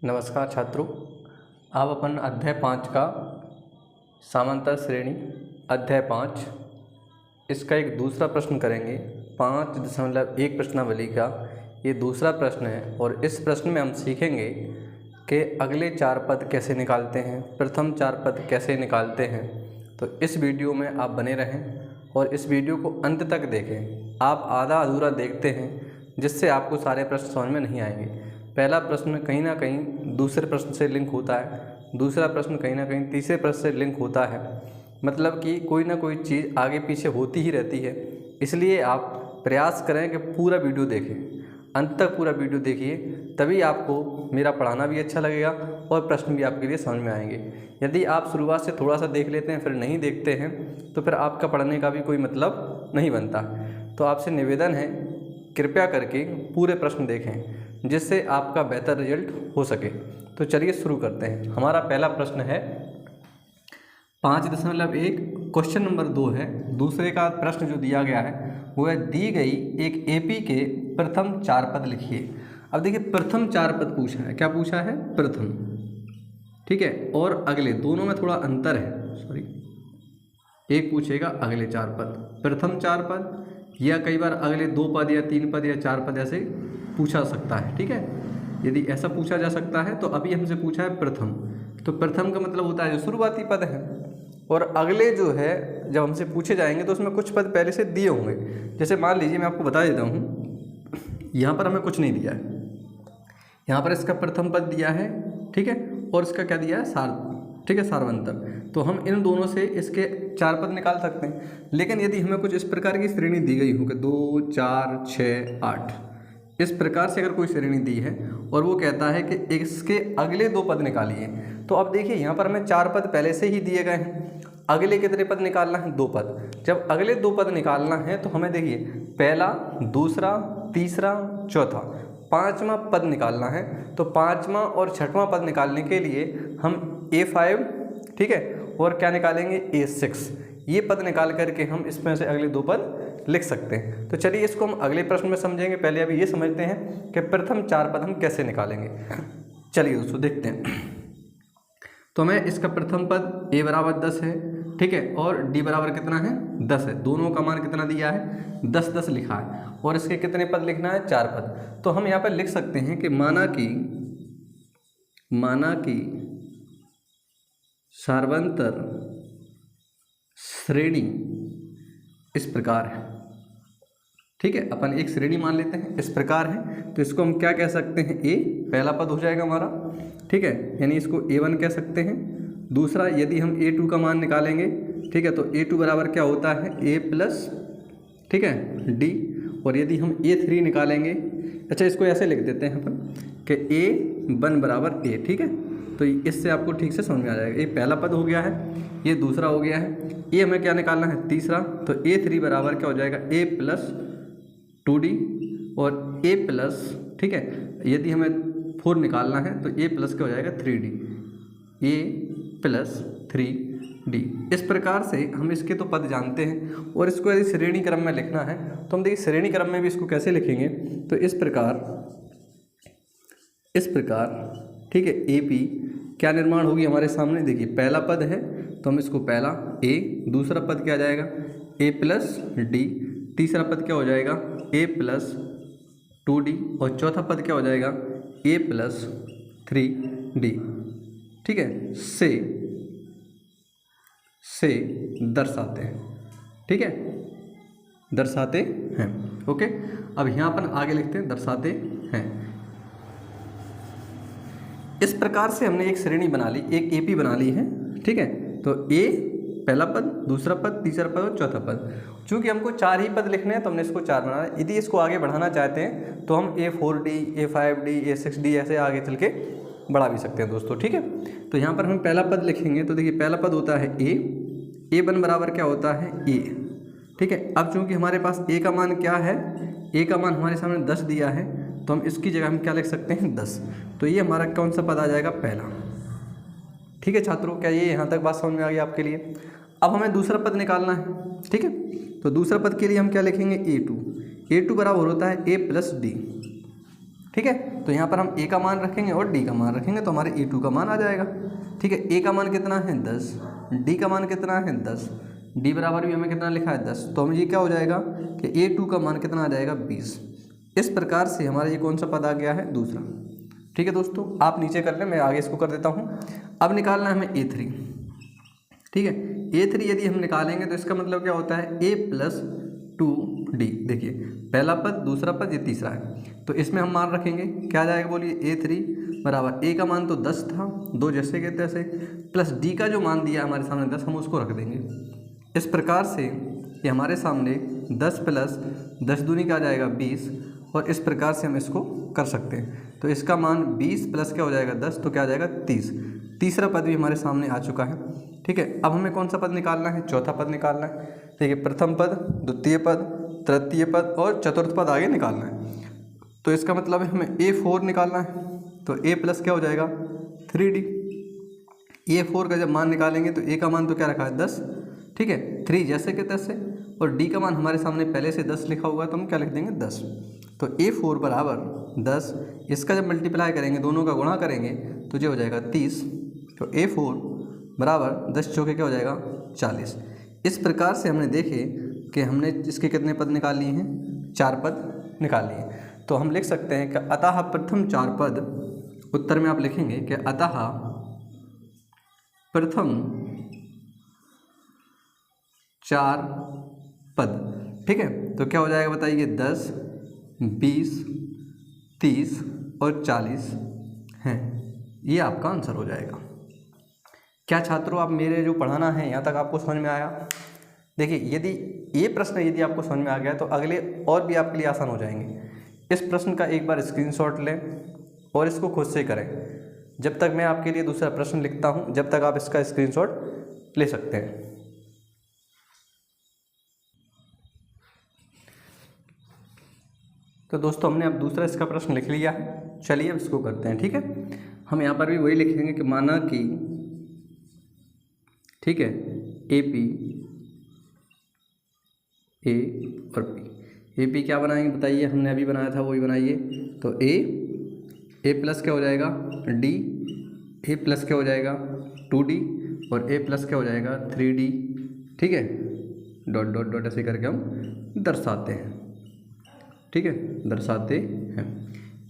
नमस्कार छात्रों, आप अपन अध्याय 5 का समांतर श्रेणी अध्याय 5 इसका एक दूसरा प्रश्न करेंगे। 5.1 प्रश्नावली का ये दूसरा प्रश्न है और इस प्रश्न में हम सीखेंगे कि अगले 4 पद कैसे निकालते हैं, प्रथम 4 पद कैसे निकालते हैं। तो इस वीडियो में आप बने रहें और इस वीडियो को अंत तक देखें। आप आधा अधूरा देखते हैं जिससे आपको सारे प्रश्न समझ में नहीं आएंगे। पहला प्रश्न कहीं ना कहीं दूसरे प्रश्न से लिंक होता है, दूसरा प्रश्न कहीं ना कहीं तीसरे प्रश्न से लिंक होता है, मतलब कि कोई ना कोई चीज़ आगे पीछे होती ही रहती है। इसलिए आप प्रयास करें कि पूरा वीडियो देखें, अंत तक पूरा वीडियो देखिए, तभी आपको मेरा पढ़ाना भी अच्छा लगेगा और प्रश्न भी आपके लिए समझ में आएंगे। यदि आप शुरुआत से थोड़ा सा देख लेते हैं फिर नहीं देखते हैं तो फिर आपका पढ़ने का भी कोई मतलब नहीं बनता। तो आपसे निवेदन है, कृपया करके पूरे प्रश्न देखें जिससे आपका बेहतर रिजल्ट हो सके। तो चलिए शुरू करते हैं। हमारा पहला प्रश्न है 5.1 क्वेश्चन नंबर 2 है। दूसरे का प्रश्न जो दिया गया है वो है दी गई एक एपी के प्रथम 4 पद लिखिए। अब देखिए प्रथम 4 पद पूछा है, क्या पूछा है? प्रथम, ठीक है, और अगले दोनों में थोड़ा अंतर है, सॉरी, एक पूछेगा अगले 4 पद, प्रथम 4 पद, या कई बार अगले 2 पद या 3 पद या 4 पद ऐसे पूछा सकता है। ठीक है, यदि ऐसा पूछा जा सकता है तो अभी हमसे पूछा है प्रथम, तो प्रथम का मतलब होता है जो शुरुआती पद है, और अगले जो है जब हमसे पूछे जाएंगे तो उसमें कुछ पद पहले से दिए होंगे। जैसे मान लीजिए मैं आपको बता देता हूँ, यहाँ पर हमें कुछ नहीं दिया है, यहाँ पर इसका प्रथम पद दिया है, ठीक है, और इसका क्या दिया है? सार, ठीक है, सार्वंतर। तो हम इन दोनों से इसके 4 पद निकाल सकते हैं। लेकिन यदि हमें कुछ इस प्रकार की श्रेणी दी गई हो कि 2, 4, 6, 8, इस प्रकार से अगर कोई श्रेणी दी है और वो कहता है कि इसके अगले 2 पद निकालिए, तो अब देखिए यहाँ पर हमें 4 पद पहले से ही दिए गए हैं, अगले कितने पद निकालना है? 2 पद। जब अगले 2 पद निकालना है तो हमें देखिए पहला, दूसरा, तीसरा, चौथा, 5वां पद निकालना है। तो 5वां और 6वां पद निकालने के लिए हम A5, ठीक है, और क्या निकालेंगे? A6। ये पद निकाल करके हम इसमें से अगले 2 पद लिख सकते हैं। तो चलिए इसको हम अगले प्रश्न में समझेंगे, पहले अभी ये समझते हैं कि प्रथम 4 पद हम कैसे निकालेंगे। चलिए दोस्तों देखते हैं। तो हमें इसका प्रथम पद A बराबर 10 है, ठीक है, और D बराबर कितना है? 10 है। दोनों का मान कितना दिया है? 10 10 लिखा है, और इसके कितने पद लिखना है? 4 पद। तो हम यहाँ पर लिख सकते हैं कि माना कि सार्वंतर श्रेणी इस प्रकार है, ठीक है, अपन एक श्रेणी मान लेते हैं इस प्रकार है, तो इसको हम क्या कह सकते हैं? A पहला पद हो जाएगा हमारा, ठीक है, यानी इसको A1 कह सकते हैं। दूसरा, यदि हम A2 का मान निकालेंगे, ठीक है, तो A2 बराबर क्या होता है? A प्लस, ठीक है, D, और यदि हम A3 निकालेंगे, अच्छा इसको ऐसे लिख देते हैं अपन कि A1 बराबर A, ठीक है, तो इससे आपको ठीक से समझ में आ जाएगा। ये पहला पद हो गया है, ये दूसरा हो गया है, ये हमें क्या निकालना है? तीसरा। तो A3 बराबर क्या हो जाएगा? A प्लस 2D और A प्लस, ठीक है, यदि हमें 4 निकालना है तो A प्लस क्या हो जाएगा? 3D, A plus 3D। इस प्रकार से हम इसके तो पद जानते हैं, और इसको यदि श्रेणी क्रम में लिखना है तो हम देखिए श्रेणी क्रम में भी इसको कैसे लिखेंगे, तो इस प्रकार, ठीक है, AP क्या निर्माण होगी हमारे सामने? देखिए पहला पद है तो हम इसको पहला A, दूसरा पद क्या आ जाएगा? A प्लस D, तीसरा पद क्या हो जाएगा? A प्लस 2D, और चौथा पद क्या हो जाएगा? A प्लस 3D, ठीक है, से दर्शाते हैं, ठीक है, दर्शाते हैं। ओके, अब यहाँ पर आगे लिखते हैं दर्शाते हैं। इस प्रकार से हमने एक श्रेणी बना ली, एक AP बना ली है, ठीक है, तो A पहला पद, दूसरा पद, तीसरा पद और चौथा पद। चूँकि हमको 4 ही पद लिखने हैं तो हमने इसको 4 बनाना है। यदि इसको आगे बढ़ाना चाहते हैं तो हम A4D, A5D, A6D ऐसे आगे चल के बढ़ा भी सकते हैं दोस्तों, ठीक है। तो यहाँ पर हम पहला पद लिखेंगे, तो देखिए पहला पद होता है A1 बराबर क्या होता है? A, ठीक है। अब चूँकि हमारे पास A का मान क्या है? A का मान हमारे सामने 10 दिया है, तो हम इसकी जगह हम क्या लिख सकते हैं? 10। तो ये हमारा कौन सा पद आ जाएगा? पहला, ठीक है छात्रों, क्या ये यहाँ तक बात समझ में आ गई आपके लिए? अब हमें दूसरा पद निकालना है, ठीक है, तो दूसरा पद के लिए हम क्या लिखेंगे? A2 बराबर होता है A प्लस D, ठीक है। तो यहाँ पर हम ए का मान रखेंगे और डी का मान रखेंगे तो हमारे E2 का मान आ जाएगा। ठीक है, ए का मान कितना है 10, डी का मान कितना है 10, डी बराबर भी हमें कितना लिखा है 10, तो हमें ये क्या हो जाएगा कि A2 का मान कितना आ जाएगा 20। इस प्रकार से हमारा ये कौन सा पद आ गया है, दूसरा। ठीक है दोस्तों, आप नीचे कर लें, मैं आगे इसको कर देता हूँ। अब निकालना है हमें A3। ठीक है, A3 यदि हम निकालेंगे तो इसका मतलब क्या होता है A + 2D। देखिए पहला पद, दूसरा पद, ये तीसरा है, तो इसमें हम मान रखेंगे, क्या आ जाएगा बोलिए A3 बराबर A का मान तो 10 था, 2 जैसे के तैसे, प्लस D का जो मान दिया हमारे सामने 10, हम उसको रख देंगे। इस प्रकार से ये हमारे सामने 10 प्लस 10 दूनी का आ जाएगा 20, और इस प्रकार से हम इसको कर सकते हैं। तो इसका मान 20 प्लस क्या हो जाएगा 10, तो क्या आ जाएगा 30। तीसरा पद भी हमारे सामने आ चुका है। ठीक है, अब हमें कौन सा पद निकालना है, चौथा पद निकालना है। देखिए प्रथम पद, द्वितीय पद, तृतीय पद और चतुर्थ पद आगे निकालना है। तो इसका मतलब है हमें A4 निकालना है, तो A प्लस क्या हो जाएगा 3D। A4 का जब मान निकालेंगे तो A का मान तो क्या रखा है 10, ठीक है, 3 जैसे के तैसे, और D का मान हमारे सामने पहले से 10 लिखा हुआ है, तो हम क्या लिख देंगे 10। तो A4 बराबर 10, इसका जब मल्टीप्लाई करेंगे, दोनों का गुणा करेंगे तो जो हो जाएगा 30। तो A4 बराबर 10 चौके क्या हो जाएगा 40। इस प्रकार से हमने देखे कि हमने इसके कितने पद निकाल लिए हैं, 4 पद निकाल लिए। तो हम लिख सकते हैं कि अतः प्रथम 4 पद, उत्तर में आप लिखेंगे कि अतः प्रथम 4 पद। ठीक है, तो क्या हो जाएगा बताइए, 10, 20, 30 और 40 हैं। ये आपका आंसर हो जाएगा। क्या छात्रों, आप मेरे जो पढ़ाना है यहाँ तक आपको समझ में आया? देखिए यदि ये प्रश्न यदि आपको समझ में आ गया तो अगले और भी आपके लिए आसान हो जाएंगे। इस प्रश्न का एक बार स्क्रीनशॉट लें और इसको खुद से करें। जब तक मैं आपके लिए दूसरा प्रश्न लिखता हूँ, जब तक आप इसका स्क्रीनशॉट ले सकते हैं। तो दोस्तों हमने अब दूसरा इसका प्रश्न लिख लिया है। चलिए अब इसको करते हैं। ठीक है, हम यहाँ पर भी वही लिखेंगे कि माना कि, ठीक है, AP A और P। AP क्या बनाएंगे बताइए, हमने अभी बनाया था वही बनाइए। तो A प्लस क्या हो जाएगा D, A प्लस क्या हो जाएगा 2D, और A प्लस क्या हो जाएगा 3D। ठीक है, डॉट डॉट डॉट ऐसे करके हम दर्शाते हैं। ठीक है, दर्शाते हैं।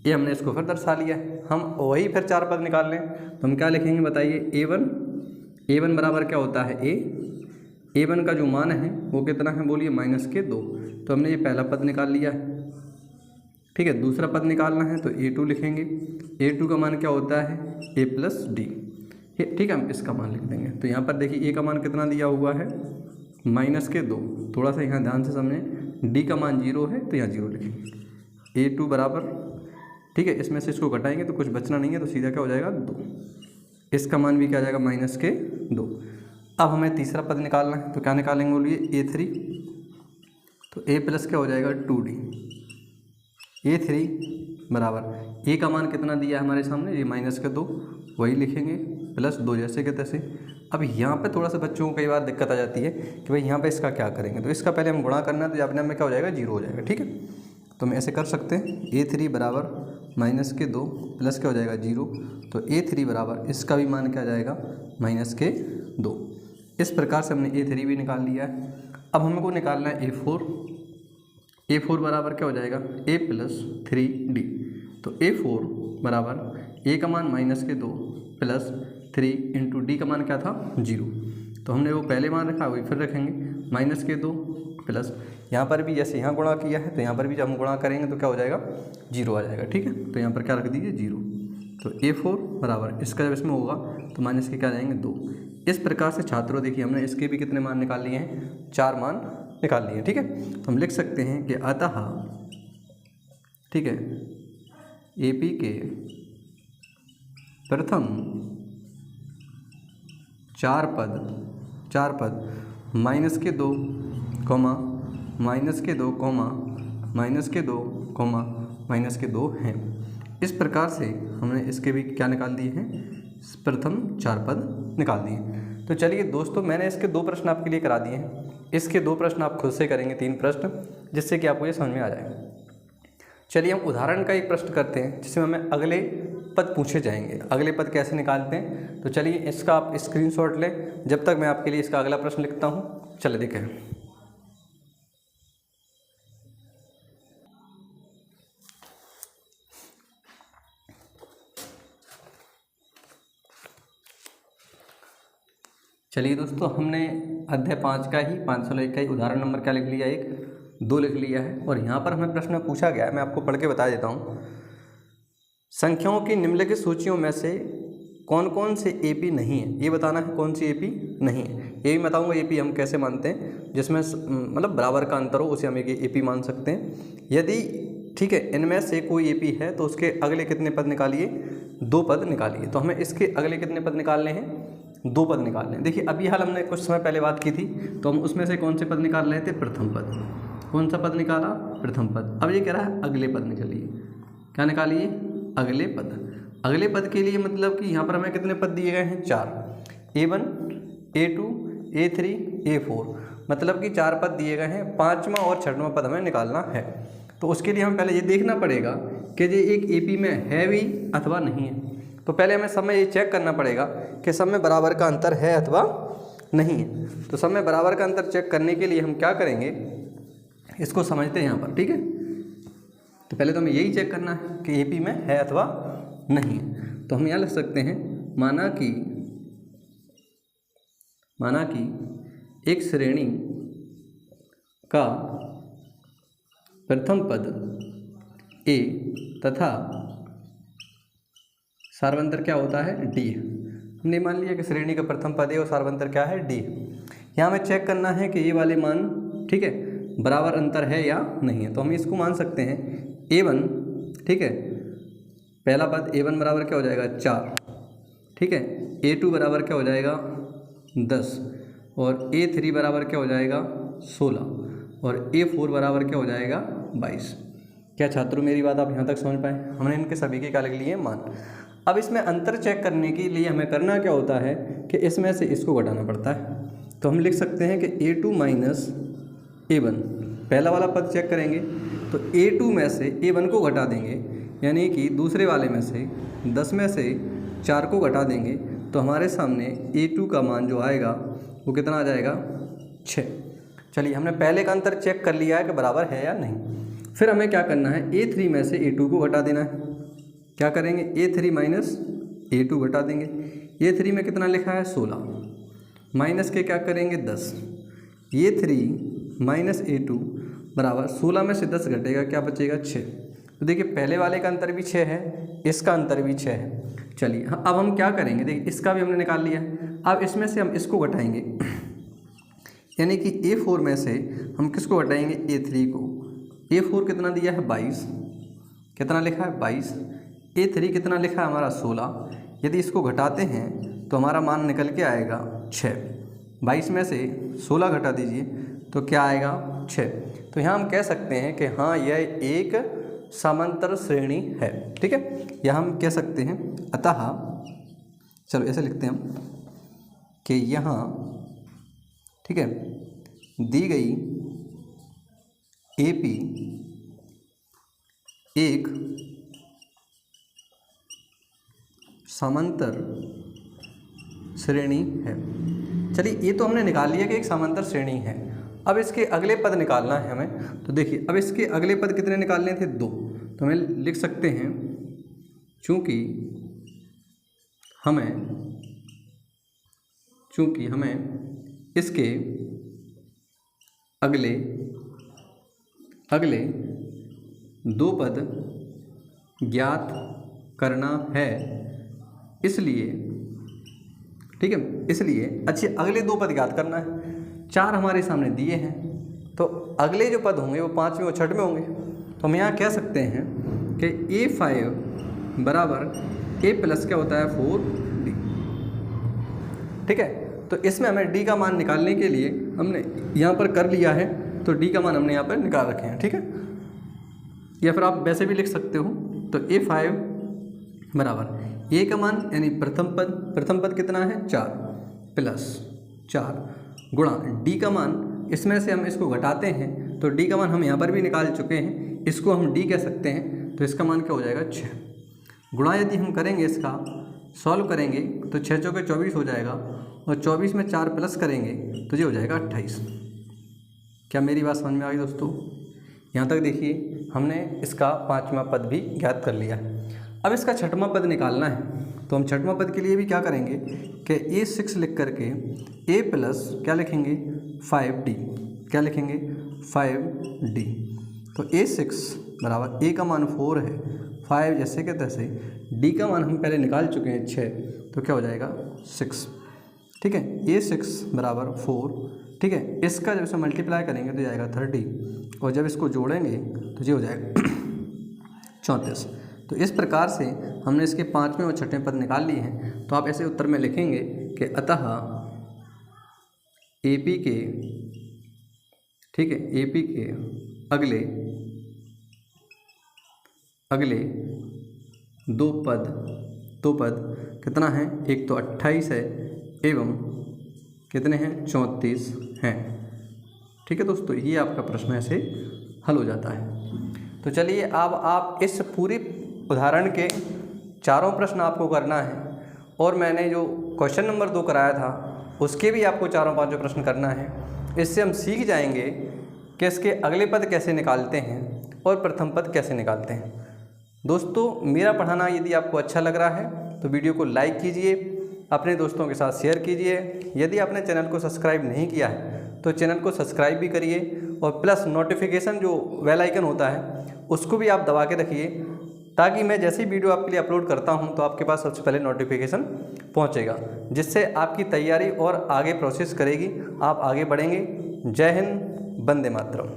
ये हमने इसको फिर दर्शा लिया है। हम वही फिर 4 पद निकाल लें तो हम क्या लिखेंगे बताइए, A1 बराबर क्या होता है A1 का जो मान है वो कितना है बोलिए -2। तो हमने ये पहला पद निकाल लिया है। ठीक है, दूसरा पद निकालना है तो A2 लिखेंगे। A2 का मान क्या होता है A + D। ठीक है, हम इसका मान लिख देंगे। तो यहाँ पर देखिए A का मान कितना दिया हुआ है -2। थोड़ा सा यहाँ ध्यान से समझें, D का मान 0 है तो यहाँ 0 लिखेंगे। A2 बराबर, ठीक है, इसमें से इसको घटाएंगे तो कुछ बचना नहीं है, तो सीधा क्या हो जाएगा 2। इसका मान भी क्या आ जाएगा -2। अब हमें तीसरा पद निकालना है तो क्या निकालेंगे बोलिए A3। तो A प्लस क्या हो जाएगा 2D। A3 बराबर A का मान कितना दिया है हमारे सामने, ये -2, वही लिखेंगे, प्लस 2 जैसे के तैसे। अब यहाँ पे थोड़ा सा बच्चों को कई बार दिक्कत आ जाती है कि भाई यहाँ पे इसका क्या करेंगे, तो इसका पहले हम गुणा करना है, तो अपने में क्या हो जाएगा 0 हो जाएगा। ठीक है, तो हम ऐसे कर सकते हैं, A3 बराबर -2 प्लस क्या हो जाएगा 0। तो A3 बराबर इसका भी मान क्या आ जाएगा -2। इस प्रकार से हमने A3 भी निकाल लिया है। अब हमको निकालना है A4 बराबर क्या हो जाएगा A + 3D। तो A4 बराबर A का मान -2 प्लस 3 इंटू D का मान क्या था 0। तो हमने वो पहले मान रखा वही फिर रखेंगे, -2 प्लस यहाँ पर भी जैसे यहाँ गुणा किया है तो यहाँ पर भी जब हम गुणा करेंगे तो क्या हो जाएगा 0 आ जाएगा। ठीक है, तो यहाँ पर क्या रख दीजिए 0। तो A4 बराबर इसका जब इसमें होगा तो माइनस के क्या जाएंगे 2। इस प्रकार से छात्रों देखिए हमने इसके भी कितने मान निकाल लिए हैं, 4 मान निकाल लिए हैं। ठीक है, तो हम लिख सकते हैं कि अतः, ठीक है, AP के प्रथम 4 पद -2, -2 हैं। इस प्रकार से हमने इसके भी क्या निकाल दिए हैं, प्रथम 4 पद निकाल दिए। तो चलिए दोस्तों, मैंने इसके 2 प्रश्न आपके लिए करा दिए हैं। इसके 2 प्रश्न आप खुद से करेंगे, 3 प्रश्न, जिससे कि आपको ये समझ में आ जाए। चलिए हम उदाहरण का एक प्रश्न करते हैं जिसमें हमें अगले पद पूछे जाएंगे। अगले पद कैसे निकालते हैं, तो चलिए इसका आप स्क्रीनशॉट लें जब तक मैं आपके लिए इसका अगला प्रश्न लिखता हूँ। चलिए देखें। चलिए दोस्तों, हमने अध्याय 5 का ही 501 का ही उदाहरण नंबर क्या लिख लिया, 1 2 लिख लिया है। और यहाँ पर हमें प्रश्न पूछा गया है, मैं आपको पढ़ के बता देता हूँ। संख्याओं की निम्नलिखित सूचियों में से कौन कौन से एपी नहीं है, ये बताना है कौन सी एपी नहीं है। ये भी बताऊँगा एपी हम कैसे मानते हैं, जिसमें मतलब बराबर का अंतर हो उसे हम एक एपी मान सकते हैं। यदि ठीक है इनमें से कोई एपी है तो उसके अगले कितने पद निकालिए, 2 पद निकालिए। तो हमें इसके अगले कितने पद निकालने हैं, 2 पद निकालने हैं। देखिए अभी हाल हमने कुछ समय पहले बात की थी, तो हम उसमें से कौन से पद निकाल रहे थे, प्रथम पद। कौन सा पद निकाला, प्रथम पद। अब ये कह रहा है अगले पद निकालिए, क्या निकालिए, अगले पद। अगले पद के लिए मतलब कि यहाँ पर हमें कितने पद दिए गए हैं, 4, A1 A2 A3 A4, मतलब कि 4 पद दिए गए हैं। 5वां और 6वां पद हमें निकालना है। तो उसके लिए हमें पहले ये देखना पड़ेगा कि ये एक एपी में है भी अथवा नहीं है। तो पहले हमें सब में ये चेक करना पड़ेगा कि सब में बराबर का अंतर है अथवा नहीं है। तो सब में बराबर का अंतर चेक करने के लिए हम क्या करेंगे, इसको समझते हैं यहाँ पर, ठीक है। तो पहले तो हमें यही चेक करना है कि एपी में है अथवा नहीं है। तो हम यहाँ लिख सकते हैं, माना कि एक श्रेणी का प्रथम पद ए तथा सार्वंतर क्या होता है, डी। हमने मान लिया कि श्रेणी का प्रथम पद ए और सार्वंतर क्या है, डी। यहाँ हमें चेक करना है कि ये वाले मान ठीक है बराबर अंतर है या नहीं है। तो हम इसको मान सकते हैं A1, ठीक है, पहला पद A1 बराबर क्या हो जाएगा, 4, ठीक है। A2 बराबर क्या हो जाएगा, 10, और A3 बराबर क्या हो जाएगा, 16, और A4 बराबर क्या हो जाएगा, 22। क्या छात्रों मेरी बात आप यहाँ तक समझ पाए। हमने इनके सभी के क्या लिख लिए, मान। अब इसमें अंतर चेक करने के लिए हमें करना क्या होता है कि इसमें से इसको घटाना पड़ता है। तो हम लिख सकते हैं कि A2 माइनस A1, पहला वाला पद चेक करेंगे तो A2 में से A1 को घटा देंगे, यानी कि दूसरे वाले में से 10 में से 4 को घटा देंगे, तो हमारे सामने A2 का मान जो आएगा वो कितना आ जाएगा, 6। चलिए हमने पहले का अंतर चेक कर लिया है कि बराबर है या नहीं। फिर हमें क्या करना है, A3 में से A2 को घटा देना है। क्या करेंगे, A3 माइनस A2 घटा देंगे। A3 में कितना लिखा है, 16, माइनस के क्या करेंगे, 10। A3 माइनस A2 बराबर 16 में से 10 घटेगा, क्या बचेगा, 6। तो देखिए पहले वाले का अंतर भी 6 है, इसका अंतर भी 6 है। चलिए अब हम क्या करेंगे, देखिए इसका भी हमने निकाल लिया है। अब इसमें से हम इसको घटाएंगे, यानी कि A4 में से हम किसको घटाएंगे, A3 को। A4 कितना दिया है, 22, कितना लिखा है, 22। A3 कितना लिखा है हमारा, 16। यदि इसको घटाते हैं तो हमारा मान निकल के आएगा 6। 22 में से 16 घटा दीजिए तो क्या आएगा, 6। तो यहाँ हम कह सकते हैं कि हाँ यह एक समांतर श्रेणी है, ठीक है। यह हम कह सकते हैं। अतः चलो ऐसे लिखते हैं हम कि यहाँ ठीक है दी गई एपी एक समांतर श्रेणी है। चलिए ये तो हमने निकाल लिया कि एक समांतर श्रेणी है। अब इसके अगले पद निकालना है हमें। तो देखिए अब इसके अगले पद कितने निकालने थे, 2। तो हमें लिख सकते हैं चूँकि हमें इसके अगले 2 पद ज्ञात करना है, इसलिए ठीक है, इसलिए अच्छे अगले 2 पद ज्ञात करना है। 4 हमारे सामने दिए हैं, तो अगले जो पद होंगे वो 5वें और 6वें होंगे। तो हम यहाँ कह सकते हैं कि A5 बराबर A प्लस क्या होता है, 4D, ठीक है। तो इसमें हमें D का मान निकालने के लिए हमने यहाँ पर कर लिया है, तो D का मान हमने यहाँ पर निकाल रखे हैं, ठीक है। या फिर आप वैसे भी लिख सकते हो। तो A5 बराबर A का मान यानी प्रथम पद कितना है, 4 प्लस 4 गुणा D का मान, इसमें से हम इसको घटाते हैं तो D का मान हम यहाँ पर भी निकाल चुके हैं। इसको हम डी कह सकते हैं, तो इसका मान क्या हो जाएगा 6। गुणा यदि हम करेंगे, इसका सॉल्व करेंगे तो 6 चौके 24 हो जाएगा, और 24 में 4 प्लस करेंगे तो ये हो जाएगा 28। क्या मेरी बात समझ में आ गई दोस्तों? यहाँ तक देखिए हमने इसका 5वां पद भी ज्ञात कर लिया है। अब इसका 6वां पद निकालना है, तो हम 6वां पद के लिए भी क्या करेंगे कि A6 लिख करके A प्लस क्या लिखेंगे 5D, क्या लिखेंगे 5D। तो A6 बराबर A का मान 4 है, 5 जैसे के तैसे, D का मान हम पहले निकाल चुके हैं 6, तो क्या हो जाएगा 6। ठीक है, A6 बराबर 4। ठीक है, इसका जब इसे मल्टीप्लाई करेंगे तो जाएगा 30, और जब इसको जोड़ेंगे तो ये हो जाएगा 34। तो इस प्रकार से हमने इसके 5वें और 6वें पद निकाल लिए हैं। तो आप ऐसे उत्तर में लिखेंगे कि अतः AP के, ठीक है, AP के अगले दो पद कितना है, एक तो 28 है एवं कितने हैं 34 हैं। ठीक है दोस्तों, ये आपका प्रश्न ऐसे हल हो जाता है। तो चलिए अब आप इस पूरे उदाहरण के चारों प्रश्न आपको करना है, और मैंने जो क्वेश्चन नंबर 2 कराया था उसके भी आपको चारों पांचों प्रश्न करना है। इससे हम सीख जाएंगे कि इसके अगले पद कैसे निकालते हैं और प्रथम पद कैसे निकालते हैं। दोस्तों, मेरा पढ़ाना यदि आपको अच्छा लग रहा है तो वीडियो को लाइक कीजिए, अपने दोस्तों के साथ शेयर कीजिए। यदि आपने चैनल को सब्सक्राइब नहीं किया है तो चैनल को सब्सक्राइब भी करिए, और प्लस नोटिफिकेशन जो बेल आइकन होता है उसको भी आप दबा के रखिए, ताकि मैं जैसी वीडियो आपके लिए अपलोड करता हूं तो आपके पास सबसे पहले नोटिफिकेशन पहुंचेगा, जिससे आपकी तैयारी और आगे प्रोसेस करेगी, आप आगे बढ़ेंगे। जय हिंद, वंदे मातरम।